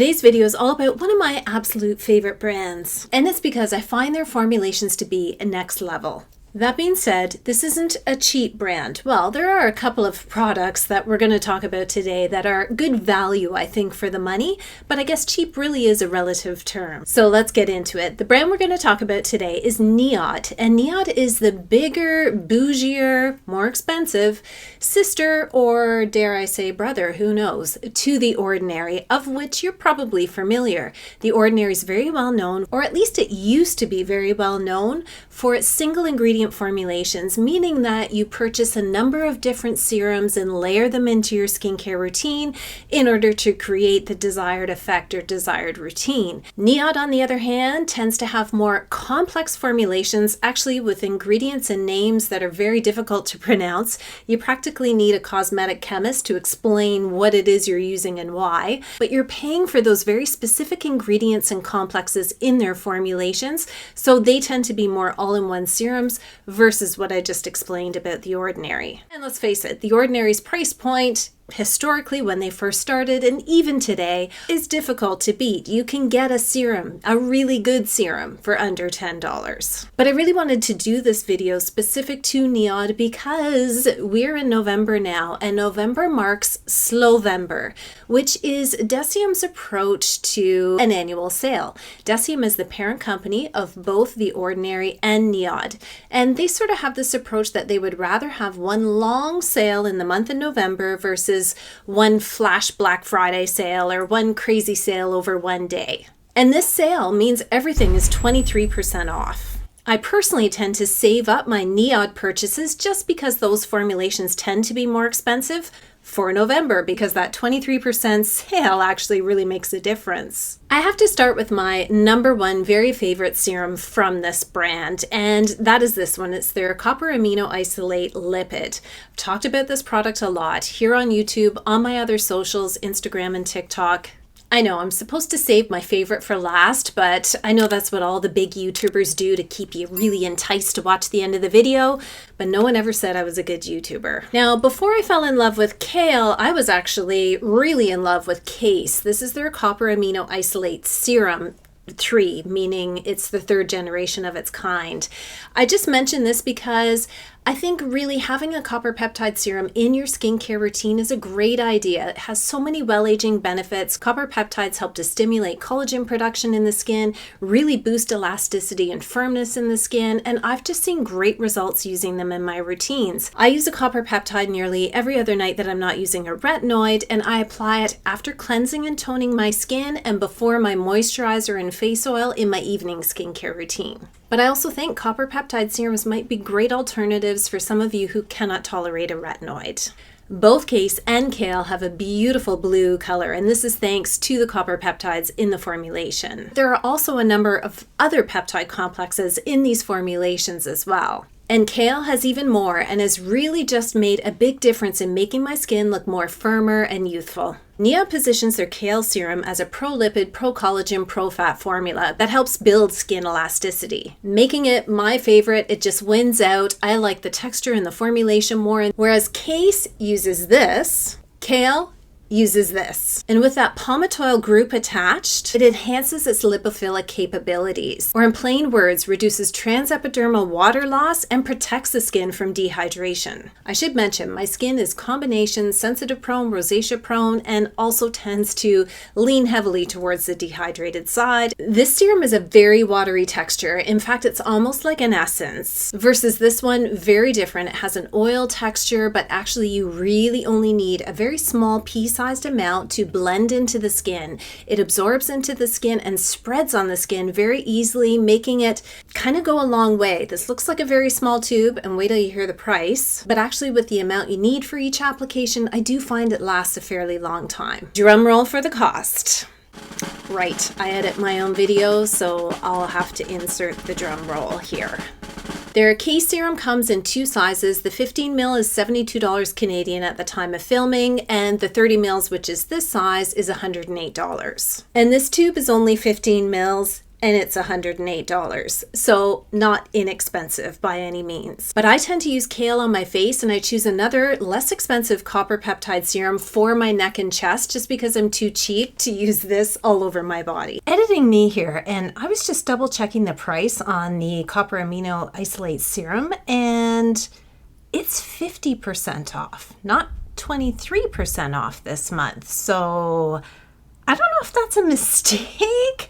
Today's video is all about one of my absolute favorite brands, and it's because I find their formulations to be next level. That being said, this isn't a cheap brand. Well, there are a couple of products that we're going to talk about today that are good value, I think, for the money, but I guess cheap really is a relative term. So let's get into it. The brand we're going to talk about today is NIOD, and NIOD is the bigger, bougier, more expensive sister, or dare I say brother, who knows, to The Ordinary, of which you're probably familiar. The Ordinary is very well known, or at least it used to be very well known, for its single ingredient formulations, meaning that you purchase a number of different serums and layer them into your skincare routine in order to create the desired effect or desired routine. NIOD, on the other hand, tends to have more complex formulations, actually with ingredients and names that are very difficult to pronounce. You practically need a cosmetic chemist to explain what it is you're using and why, but you're paying for those very specific ingredients and complexes in their formulations, so they tend to be more all-in-one serums versus what I just explained about The Ordinary. And let's face it, The Ordinary's price point, historically when they first started and even today, is difficult to beat. You can get a serum, a really good serum, for under $10. But I really wanted to do this video specific to NIOD because we're in November now, and November marks Slowvember, which is Decim's approach to an annual sale. Decim is the parent company of both The Ordinary and NIOD, and they sort of have this approach that they would rather have one long sale in the month of November versus one flash Black Friday sale or one crazy sale over one day. And this sale means everything is 23% off. I personally tend to save up my NIOD purchases just because those formulations tend to be more expensive for November, because that 23% sale actually really makes a difference. I have to start with my number one very favorite serum from this brand, and that is this one. It's their Copper Amino Isolate Lipid. I've talked about this product a lot here on YouTube, on my other socials, Instagram and TikTok. I know I'm supposed to save my favorite for last, but I know that's what all the big YouTubers do to keep you really enticed to watch the end of the video, but no one ever said I was a good YouTuber. Now, before I fell in love with CAIL, I was actually really in love with CAIS. This is their Copper Amino Isolate Serum 3, meaning it's the third generation of its kind. I just mentioned this because I think really having a copper peptide serum in your skincare routine is a great idea. It has so many well-aging benefits. Copper peptides help to stimulate collagen production in the skin, really boost elasticity and firmness in the skin, and I've just seen great results using them in my routines. I use a copper peptide nearly every other night that I'm not using a retinoid, and I apply it after cleansing and toning my skin and before my moisturizer and face oil in my evening skincare routine. But I also think copper peptide serums might be great alternatives for some of you who cannot tolerate a retinoid. Both CAIS and CAIL have a beautiful blue color, and this is thanks to the copper peptides in the formulation. There are also a number of other peptide complexes in these formulations as well. And CAIL has even more and has really just made a big difference in making my skin look more firmer and youthful. NIOD positions their CAIL serum as a pro-lipid, pro-collagen, pro-fat formula that helps build skin elasticity. Making it my favorite, it just wins out. I like the texture and the formulation more, whereas CAIS uses this, CAIL uses this. And with that palmitoyl group attached, it enhances its lipophilic capabilities, or in plain words, reduces transepidermal water loss and protects the skin from dehydration. I should mention, my skin is combination sensitive prone, rosacea prone, and also tends to lean heavily towards the dehydrated side. This serum is a very watery texture. In fact, it's almost like an essence, versus this one, very different. It has an oil texture, but actually you really only need a very small pea-sized amount to blend into the skin. It absorbs into the skin and spreads on the skin very easily, making it kind of go a long way. This looks like a very small tube, and wait till you hear the price, but actually with the amount you need for each application, I do find it lasts a fairly long time. Drum roll for the cost. Right, I edit my own videos, so I'll have to insert the drum roll here. Their CAIS serum comes in two sizes. The 15 ml is $72 Canadian at the time of filming, and the 30 ml, which is this size, is $108. And this tube is only 15 ml. and it's $108. So not inexpensive by any means. But I tend to use CAIL on my face, and I choose another less expensive copper peptide serum for my neck and chest just because I'm too cheap to use this all over my body. Editing me here, and I was just double checking the price on the copper amino isolate serum, and it's 50% off, not 23% off this month. So I don't know if that's a mistake.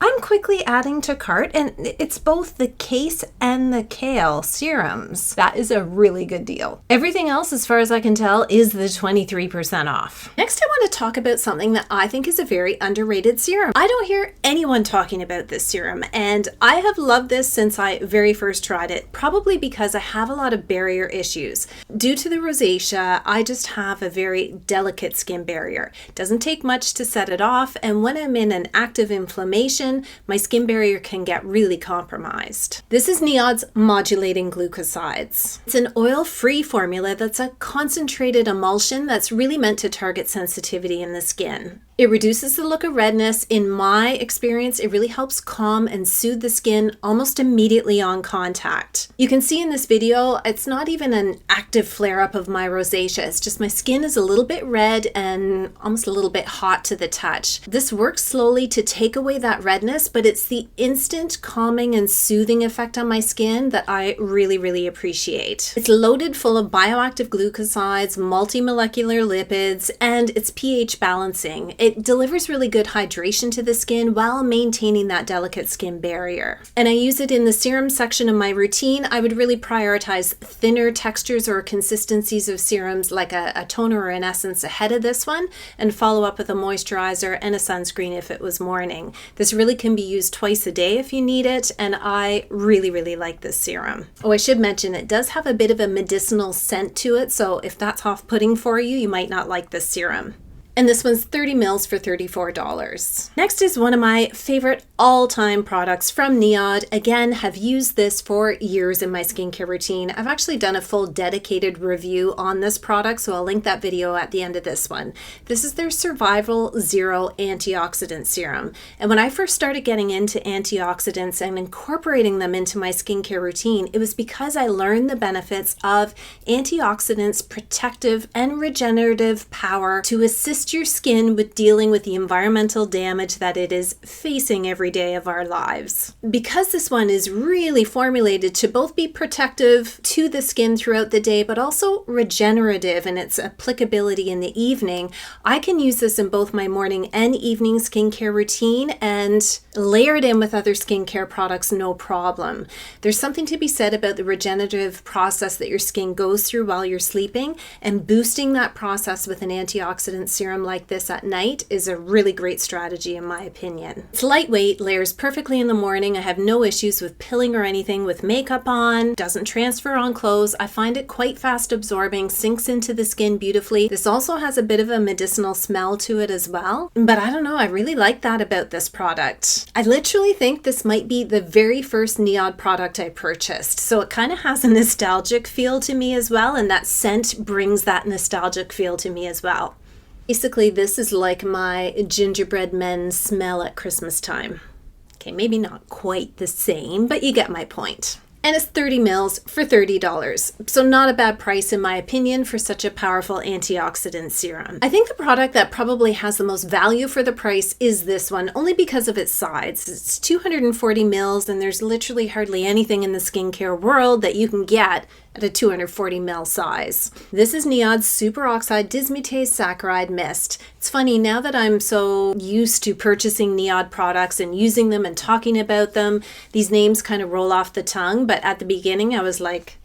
I'm quickly adding to cart, and it's both the CAIS and the CAIL serums. That is a really good deal. Everything else, as far as I can tell, is the 23% off. Next, I want to talk about something that I think is a very underrated serum. I don't hear anyone talking about this serum, and I have loved this since I very first tried it, probably because I have a lot of barrier issues. Due to the rosacea, I just have a very delicate skin barrier. It doesn't take much to set it off, and when I'm in an active inflammation, my skin barrier can get really compromised. This is NIOD's Modulating Glucosides. It's an oil-free formula that's a concentrated emulsion that's really meant to target sensitivity in the skin. It reduces the look of redness. In my experience, it really helps calm and soothe the skin almost immediately on contact. You can see in this video, it's not even an active flare-up of my rosacea. It's just my skin is a little bit red and almost a little bit hot to the touch. This works slowly to take away that redness, but it's the instant calming and soothing effect on my skin that I really, really appreciate. It's loaded full of bioactive glucosides, multimolecular lipids, and it's pH balancing. It delivers really good hydration to the skin while maintaining that delicate skin barrier. And I use it in the serum section of my routine. I would really prioritize thinner textures or consistencies of serums like a toner or an essence ahead of this one, and follow up with a moisturizer and a sunscreen if it was morning. This really can be used twice a day if you need it, and I really, really like this serum. Oh, I should mention it does have a bit of a medicinal scent to it, so if that's off-putting for you, you might not like this serum. And this one's 30 mils for $34. Next is one of my favorite all-time products from NIOD. Again, have used this for years in my skincare routine. I've actually done a full dedicated review on this product, so I'll link that video at the end of this one. This is their Survival Zero Antioxidant Serum. And when I first started getting into antioxidants and incorporating them into my skincare routine, it was because I learned the benefits of antioxidants' protective and regenerative power to assist your skin with dealing with the environmental damage that it is facing every day of our lives. Because this one is really formulated to both be protective to the skin throughout the day, but also regenerative in its applicability in the evening, I can use this in both my morning and evening skincare routine and layer it in with other skincare products, no problem. There's something to be said about the regenerative process that your skin goes through while you're sleeping, and boosting that process with an antioxidant serum like this at night is a really great strategy in my opinion. It's lightweight, layers perfectly in the morning. I have no issues with pilling or anything with makeup on, doesn't transfer on clothes. I find it quite fast absorbing, sinks into the skin beautifully. This also has a bit of a medicinal smell to it as well, but I don't know, I really like that about this product. I literally think this might be the very first NIOD product I purchased, so it kind of has a nostalgic feel to me as well, and that scent brings that nostalgic feel to me as well. Basically, this is like my gingerbread men smell at Christmas time. Okay, maybe not quite the same, but you get my point. And it's 30 mils for $30. So not a bad price in my opinion for such a powerful antioxidant serum. I think the product that probably has the most value for the price is this one, only because of its size. It's 240 mils, and there's literally hardly anything in the skincare world that you can get at a 240 ml size. This is NIOD's Superoxide Dismutase Saccharide Mist. It's funny, now that I'm so used to purchasing NIOD products and using them and talking about them, these names kind of roll off the tongue, but at the beginning I was like,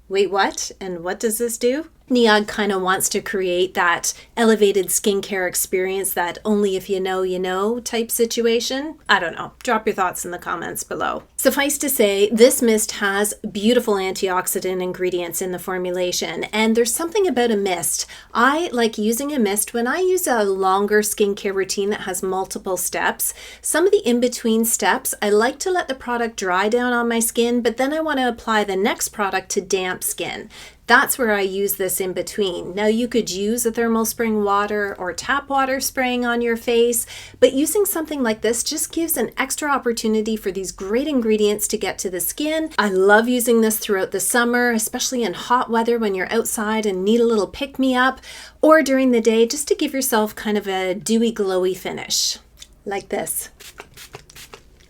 wait, what? And what does this do? NIOD kind of wants to create that elevated skincare experience, that only if you know type situation. I don't know. Drop your thoughts in the comments below. Suffice to say, this mist has beautiful antioxidant ingredients in the formulation, and there's something about a mist. I like using a mist when I use a longer skincare routine that has multiple steps. Some of the in-between steps, I like to let the product dry down on my skin, but then I want to apply the next product to damp skin. That's where I use this in between. Now you could use a thermal spring water or tap water spraying on your face, but using something like this just gives an extra opportunity for these great ingredients to get to the skin. I love using this throughout the summer, especially in hot weather when you're outside and need a little pick-me-up, or during the day just to give yourself kind of a dewy, glowy finish, like this.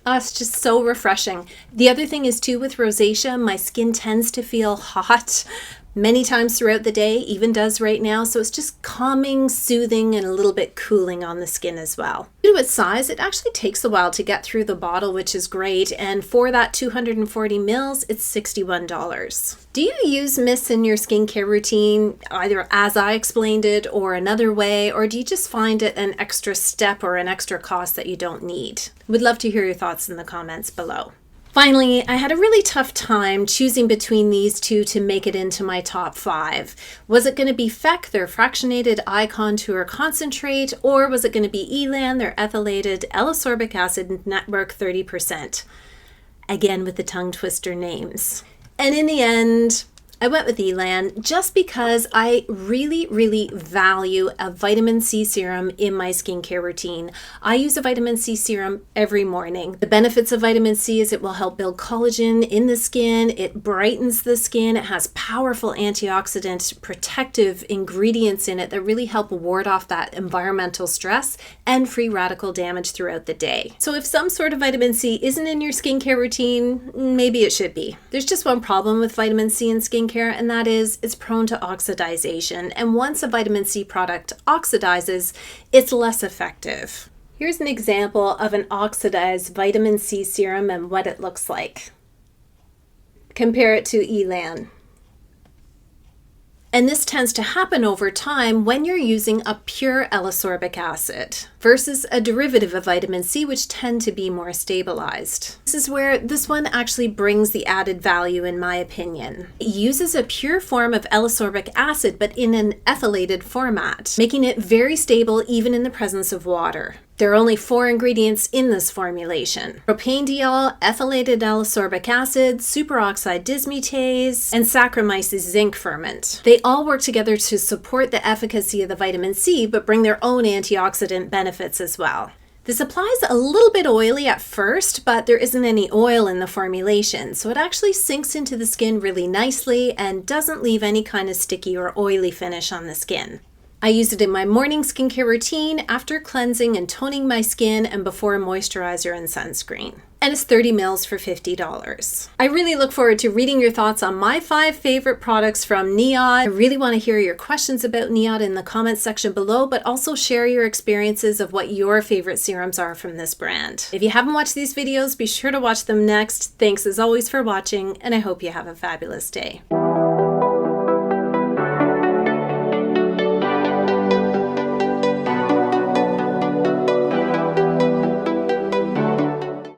Oh, it's just so refreshing. The other thing is too, with rosacea, my skin tends to feel hot many times throughout the day, even does right now. So it's just calming, soothing, and a little bit cooling on the skin as well. Due to its size, it actually takes a while to get through the bottle, which is great. And for that 240 mils, it's $61. Do you use mists in your skincare routine, either as I explained it or another way, or do you just find it an extra step or an extra cost that you don't need? Would love to hear your thoughts in the comments below. Finally, I had a really tough time choosing between these two to make it into my top 5. Was it going to be FEC, their fractionated eye contour concentrate, or was it going to be Elan, their ethylated L-Ascorbic acid network 30%? Again, with the tongue twister names. And in the end, I went with Elan just because I really value a vitamin C serum in my skincare routine. I use a vitamin C serum every morning. The benefits of vitamin C is it will help build collagen in the skin. It brightens the skin. It has powerful antioxidant protective ingredients in it that really help ward off that environmental stress and free radical damage throughout the day. So if some sort of vitamin C isn't in your skincare routine, maybe it should be. There's just one problem with vitamin C in skincare, and that is it's prone to oxidization. And once a vitamin C product oxidizes, it's less effective. Here's an example of an oxidized vitamin C serum and what it looks like. Compare it to Elan. And this tends to happen over time when you're using a pure L-ascorbic acid versus a derivative of vitamin C, which tend to be more stabilized. This is where this one actually brings the added value, in my opinion. It uses a pure form of L-ascorbic acid, but in an ethylated format, making it very stable even in the presence of water. There are only 4 ingredients in this formulation: propanediol, ethylated L-ascorbic acid, superoxide dismutase, and Saccharomyces zinc ferment. They all work together to support the efficacy of the vitamin C, but bring their own antioxidant benefits as well. This applies a little bit oily at first, but there isn't any oil in the formulation, so it actually sinks into the skin really nicely and doesn't leave any kind of sticky or oily finish on the skin. I use it in my morning skincare routine after cleansing and toning my skin and before moisturizer and sunscreen. And it's 30 mils for $50. I really look forward to reading your thoughts on my 5 favorite products from NIOD. I really want to hear your questions about NIOD in the comments section below, but also share your experiences of what your favorite serums are from this brand. If you haven't watched these videos, be sure to watch them next. Thanks as always for watching, and I hope you have a fabulous day.